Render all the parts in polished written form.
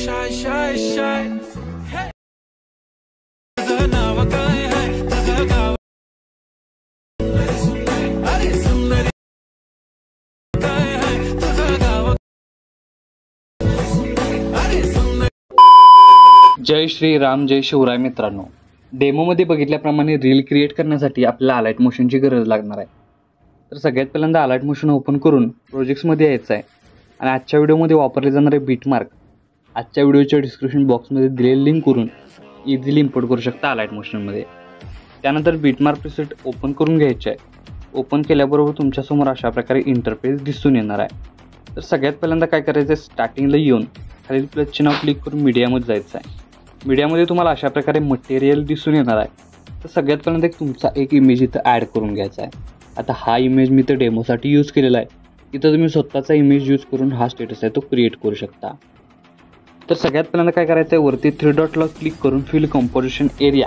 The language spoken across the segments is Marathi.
shy, shy, shy. Hey. तुझं नाव काय आहे, तुझं गाव अरे सुंदरी काय आहे, तुझं गाव अरे सुंदरी. जय श्री राम, जय शिवराय. मित्रांनो, डेमोमध्ये बघितल्याप्रमाणे रील क्रिएट करण्यासाठी आपल्याला अलाइट मोशनची गरज लागणार आहे. तर सगळ्यात पहिल्यांदा अलाइट मोशन ओपन करून प्रोजेक्ट्समध्ये यायचं आहे आणि आजच्या व्हिडिओमध्ये वापरले जाणारे बीटमार्क आजच्या व्हिडिओच्या डिस्क्रिप्शन बॉक्समध्ये दिलेली लिंक करून इझिली इम्पोर्ट करू शकता अलाइट मोशनमध्ये. त्यानंतर बीटमार्क प्रीसेट ओपन करून घ्यायचे आहे. ओपन केल्याबरोबर तुमच्यासमोर अशा प्रकारे इंटरफेस दिसून येणार आहे. तर सगळ्यात पहिल्यांदा काय करायचं आहे, स्टार्टिंगला येऊन खालील प्लस चिन्ह क्लिक करून मीडियामध्ये जायचं आहे. मीडियामध्ये तुम्हाला अशा प्रकारे मटेरियल दिसून येणार आहे. तर सगळ्यात पहिल्यांदा तुमचा एक इमेज इथं ॲड करून घ्यायचा आहे. आता हा इमेज मी तर डेमोसाठी यूज केलेला आहे. इथं तुम्ही स्वतःचा इमेज यूज करून हा स्टेटस आहे तो क्रिएट करू शकता. तर सगळ्यात पहिल्यांदा काय करायचं आहे, वरती 3 डॉटला क्लिक करून फिल कंपोजिशन एरिया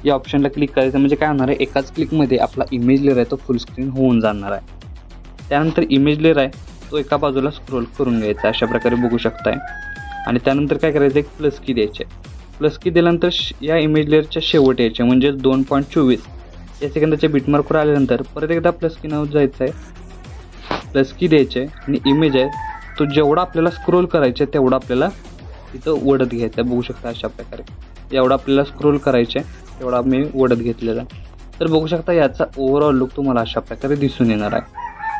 या ऑप्शनला क्लिक करायचं. म्हणजे काय होणार आहे, एकाच क्लिकमध्ये आपला इमेज लेअर आहे तो फुल स्क्रीन होऊन जाणार आहे. त्यानंतर इमेज लेअर आहे तो एका बाजूला स्क्रोल करून घ्यायचा अशा प्रकारे बघू शकताय. आणि त्यानंतर काय करायचं, एक प्लस की द्यायचे. प्लस की दिल्यानंतर या इमेज लेअरच्या शेवट यायचे म्हणजे 2.24 या सेकंदाच्या बीटमार्कवर आल्यानंतर परत एकदा प्लस की नाव जायचं आहे, प्लस की द्यायचे आणि इमेज आहे तो जेवढा आपल्याला स्क्रोल करायचा आहे तेवढा आपल्याला इथं ओढत घ्यायचं आहे. बघू शकता अशा प्रकारे एवढा आपल्याला स्क्रोल करायचं आहे तेवढा मी ओढत घेतलेला आहे. तर बघू शकता याचा ओव्हरऑल लुक तुम्हाला अशा प्रकारे दिसून येणार आहे.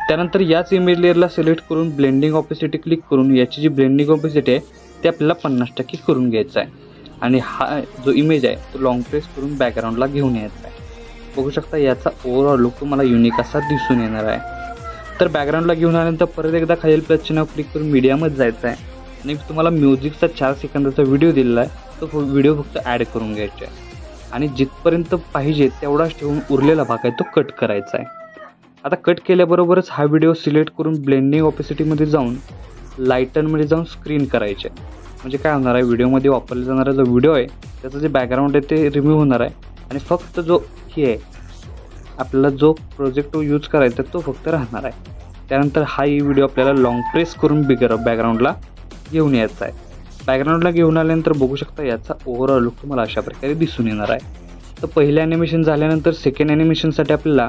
त्यानंतर याच इमेज लेअरला सिलेक्ट करून ब्लेंडिंग ऑपेसिटी क्लिक करून याची जी ब्लेंडिंग ऑपेसिटी आहे ते आपल्याला 50% करून घ्यायचं आहे. आणि हा जो इमेज आहे तो लॉंग प्रेस करून बॅकग्राऊंडला घेऊन यायचा आहे. बघू शकता याचा ओव्हरऑल लुक तुम्हाला युनिक असा दिसून येणार आहे. तर बॅकग्राऊंडला घेऊन आल्यानंतर परत एकदा खालील प्लस चिन्ह क्लिक करून मीडियामध्ये जायचं आहे आणि तुम्हाला म्युझिकचा 4 सेकंदाचा व्हिडिओ दिलेला आहे तो व्हिडिओ फक्त ॲड करून घ्यायचा आहे आणि जिथपर्यंत पाहिजे तेवढाच ठेवून उरलेला भाग आहे तो कट करायचा आहे. आता कट केल्याबरोबरच हा व्हिडिओ सिलेक्ट करून ब्लेंडिंग ऑपेसिटीमध्ये जाऊन लाईटनमध्ये जाऊन स्क्रीन करायचे. म्हणजे काय होणार आहे, व्हिडिओमध्ये वापरला जाणारा जो व्हिडिओ आहे त्याचं जे बॅकग्राऊंड आहे ते रिमूव्ह होणार आहे आणि फक्त जो हे आहे आपल्याला जो प्रोजेक्ट यूज करायचा तो फक्त राहणार आहे. त्यानंतर हा व्हिडिओ आपल्याला लॉंग प्रेस करून बॅकग्राऊंडला घेऊन यायचा आहे. बॅकग्राऊंडला घेऊन आल्यानंतर बघू शकता याचा ओव्हरऑल लुक तुम्हाला अशा प्रकारे दिसून येणार आहे. तर पहिलं ॲनिमेशन झाल्यानंतर सेकंड ॲनिमेशनसाठी आपल्याला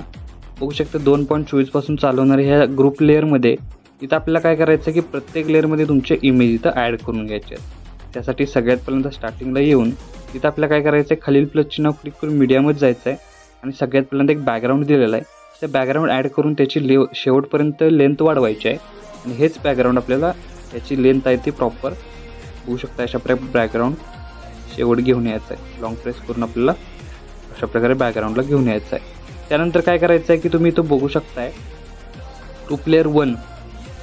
बघू शकता 2.24 पासून चालवणाऱ्या ह्या ग्रुप लेअरमध्ये इथं आपल्याला काय करायचं की प्रत्येक लेअरमध्ये तुमचे इमेज इथं ॲड करून घ्यायचे आहेत. त्यासाठी सगळ्यात पहिल्यांदा स्टार्टिंगला येऊन इथं आपल्याला काय करायचं आहे, खालील प्लस चिन्ह क्लिक करून मीडियामध्ये जायचं आहे आणि सगळ्यात पहिल्यांदा एक बॅकग्राऊंड दिलेला आहे त्या बॅकग्राऊंड ॲड करून त्याची शेवटपर्यंत लेंथ वाढवायची आहे. आणि हेच बॅकग्राऊंड आपल्याला त्याची लेंथ आहे ती प्रॉपर बघू शकता अशा प्रकारे बॅकग्राऊंड शेवट घेऊन यायचं आहे. लॉंग प्रेस करून आपल्याला अशा प्रकारे बॅकग्राऊंडला घेऊन यायचं आहे. त्यानंतर काय करायचं आहे की तुम्ही इथं बघू शकताय ग्रुप लेअर 1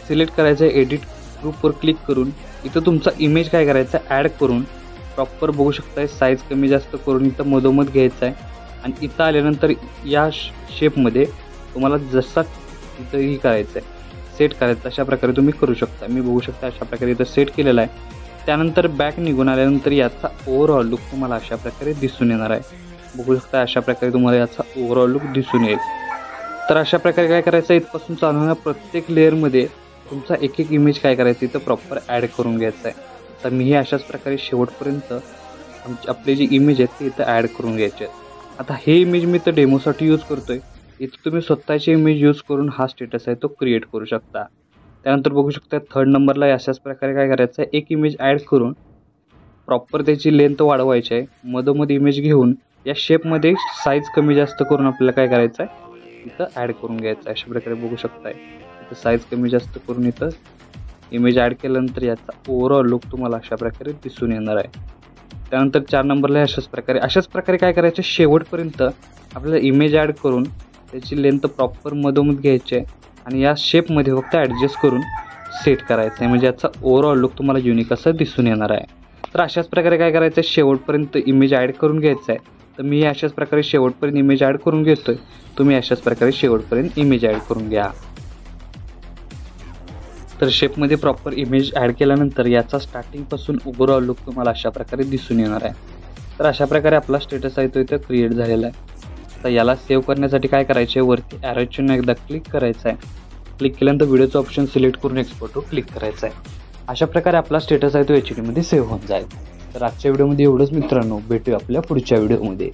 सिलेक्ट करायचं आहे. एडिट ग्रुपवर क्लिक करून इथं तुमचा इमेज काय करायचा ॲड करून प्रॉपर बघू शकताय साईज कमी जास्त करून इथं मधोमध घ्यायचा आहे. आणि इथं आल्यानंतर या शेपमध्ये तुम्हाला जसा इथं ही करायचं आहे सेट करायचं अशा प्रकारे तुम्ही करू शकता. मी बघू शकता अशा प्रकारे इथं सेट केलेला आहे. त्यानंतर बॅक निघून आल्यानंतर याचा ओव्हरऑल लुक तुम्हाला अशा प्रकारे दिसून येणार आहे. बघू शकता अशा प्रकारे तुम्हाला याचा ओव्हरऑल लुक दिसून येईल. तर अशा प्रकारे काय करायचं, इथपासून चालवणाऱ्या प्रत्येक लेअरमध्ये तुमचा एक एक इमेज काय करायचं इथं प्रॉपर ॲड करून घ्यायचा आहे. तर मी हे अशाच प्रकारे शेवटपर्यंत आपले जे इमेज आहेत ते इथं ॲड करून घ्यायचे आहेत. आता हे इमेज मी तर डेमोसाठी यूज करतो आहे. इथं तुम्ही स्वतःचे इमेज यूज करून हा स्टेटस आहे तो क्रिएट करू शकता. त्यानंतर बघू शकता 3rd नंबरला अशाच प्रकारे काय करायचं आहे, एक इमेज ॲड करून प्रॉपर त्याची लेंथ वाढवायची आहे. मधोमध इमेज घेऊन या शेपमध्ये साईज कमी जास्त करून आपल्याला काय करायचं आहे इथं ॲड करून घ्यायचं आहे. अशा प्रकारे बघू शकताय इथं साईज कमी जास्त करून इथं इमेज ॲड केल्यानंतर याचा ओव्हरऑल लुक तुम्हाला अशा प्रकारे दिसून येणार आहे. त्यानंतर 4 नंबरला अशाच प्रकारे काय करायचं, शेवटपर्यंत आपल्याला इमेज ॲड करून त्याची लेंथ प्रॉपर मधोमध घ्यायची आहे आणि या शेपमध्ये फक्त ॲडजस्ट करून सेट करायचं आहे. म्हणजे याचा ओव्हरऑल लुक तुम्हाला युनिक असं दिसून येणार आहे. तर अशाच प्रकारे काय करायचं आहे, शेवटपर्यंत इमेज ॲड करून घ्यायचं आहे. तर मी अशाच प्रकारे शेवटपर्यंत इमेज ॲड करून घेतो आहे. तुम्ही अशाच प्रकारे शेवटपर्यंत इमेज ॲड करून घ्या. तर शेपमध्ये प्रॉपर इमेज ॲड केल्यानंतर याचा स्टार्टिंगपासून ओव्हरऑल लुक तुम्हाला अशा प्रकारे दिसून येणार आहे. तर अशा प्रकारे आपला स्टेटस आहे तो इथं क्रिएट झालेला आहे. तर याला सेव्ह करण्यासाठी काय करायचे, वरती ॲरो चिन्ह एकदा क्लिक करायचं आहे. क्लिक केल्यानंतर व्हिडिओचं ऑप्शन सिलेक्ट करून एक्सपोर्टवर क्लिक करायचं आहे. अशा प्रकारे आपला स्टेटस आहे तो HD मध्ये सेव्ह होऊन जाईल. तर आजच्या व्हिडिओमध्ये एवढंच मित्रांनो, भेटूया आपल्या पुढच्या व्हिडिओमध्ये.